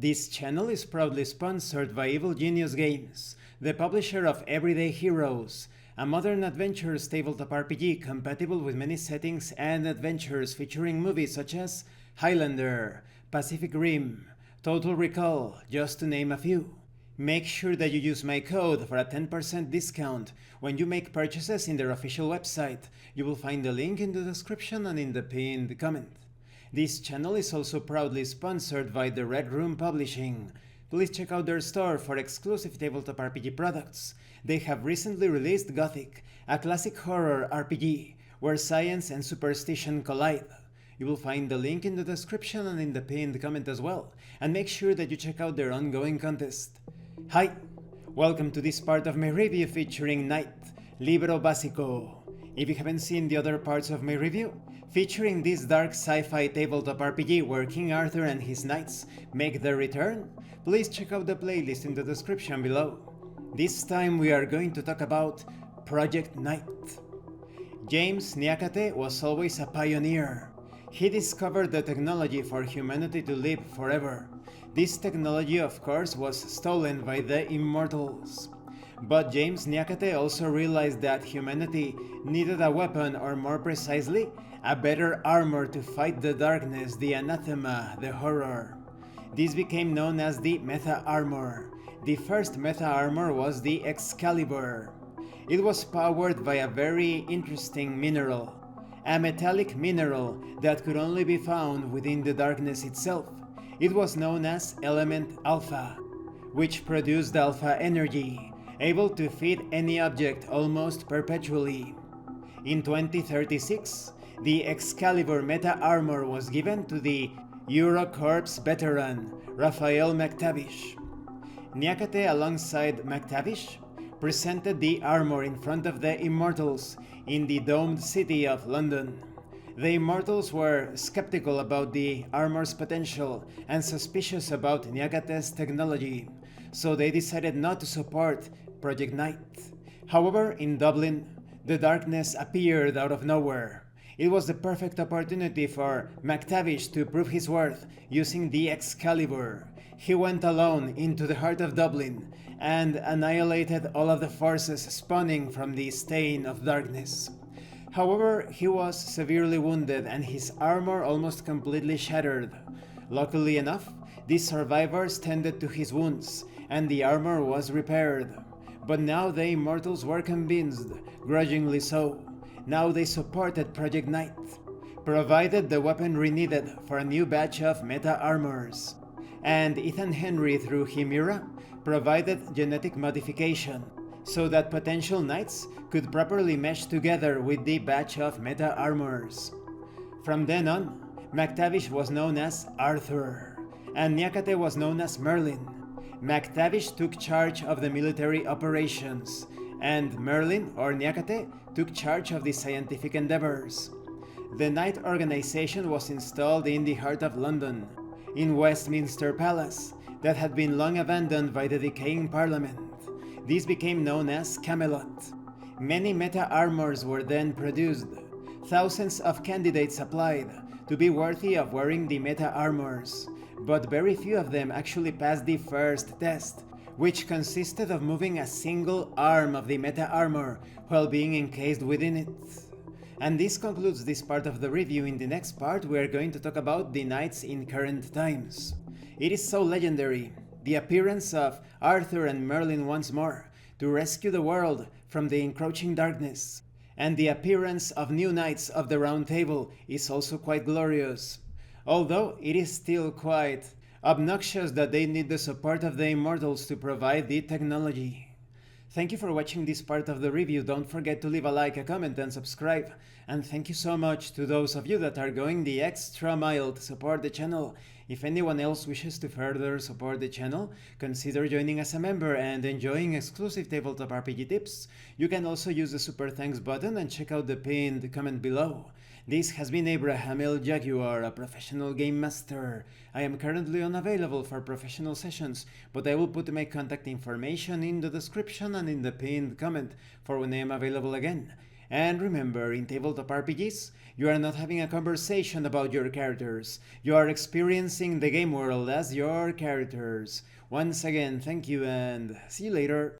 This channel is proudly sponsored by Evil Genius Games, the publisher of Everyday Heroes, a modern adventures tabletop RPG compatible with many settings and adventures featuring movies such as Highlander, Pacific Rim, Total Recall, just to name a few. Make sure that you use my code for a 10% discount when you make purchases in their official website. You will find the link in the description and in the pinned comment. This channel is also proudly sponsored by the Red Room Publishing. Please check out their store for exclusive tabletop RPG products. They have recently released Gothic, a classic horror RPG where science and superstition collide. You will find the link in the description and in the pinned comment as well. And make sure that you check out their ongoing contest. Hi, welcome to this part of my review featuring Knight, Libro Básico. If you haven't seen the other parts of my review, featuring this dark sci-fi tabletop RPG where King Arthur and his knights make their return, please check out the playlist in the description below. This time we are going to talk about Project Knight. James Nyakate was always a pioneer. He discovered the technology for humanity to live forever. This technology, of course, was stolen by the Immortals. But James Nyakate also realized that humanity needed a weapon, or more precisely, a better armor to fight the darkness, the Anathema, the horror. This became known as the Meta Armor. The first Meta Armor was the Excalibur. It was powered by a very interesting mineral, a metallic mineral that could only be found within the darkness itself. It was known as Element Alpha, which produced alpha energy, able to feed any object almost perpetually. In 2036, the Excalibur Meta Armor was given to the Eurocorps veteran Raphael McTavish. Nyakate, alongside McTavish, presented the armor in front of the Immortals in the domed city of London. The Immortals were skeptical about the armor's potential and suspicious about Nyakate's technology, so they decided not to support Project Knight. However, in Dublin, the darkness appeared out of nowhere. It was the perfect opportunity for McTavish to prove his worth using the Excalibur. He went alone into the heart of Dublin and annihilated all of the forces spawning from the stain of darkness. However, he was severely wounded and his armor almost completely shattered. Luckily enough, the survivors tended to his wounds and the armor was repaired. But now the Immortals were convinced, grudgingly so. Now they supported Project Knight, provided the weaponry needed for a new batch of meta armors. And Ethan Henry, through Hemira, provided genetic modification, so that potential knights could properly mesh together with the batch of meta armors. From then on, McTavish was known as Arthur, and Nyakate was known as Merlin. McTavish took charge of the military operations, and Merlin, or Nyakate, took charge of the scientific endeavors. The Knight organization was installed in the heart of London, in Westminster Palace, that had been long abandoned by the decaying Parliament. This became known as Camelot. Many meta armors were then produced. Thousands of candidates applied to be worthy of wearing the meta armors, but very few of them actually passed the first test, which consisted of moving a single arm of the meta armor while being encased within it. And this concludes this part of the review. In the next part we are going to talk about the knights in current times. It is so legendary, the appearance of Arthur and Merlin once more to rescue the world from the encroaching darkness. And the appearance of new knights of the Round Table is also quite glorious, although it is still quite obnoxious that they need the support of the Immortals to provide the technology. Thank you for watching this part of the review. Don't forget to leave a like, a comment and subscribe. And thank you so much to those of you that are going the extra mile to support the channel. If anyone else wishes to further support the channel, consider joining as a member and enjoying exclusive tabletop RPG tips. You can also use the super thanks button and check out the pinned comment below. This has been Abraham L. Jaguar, a professional game master. I am currently unavailable for professional sessions, but I will put my contact information in the description and in the pinned comment for when I am available again. And remember, in tabletop RPGs, you are not having a conversation about your characters. You are experiencing the game world as your characters. Once again, thank you and see you later.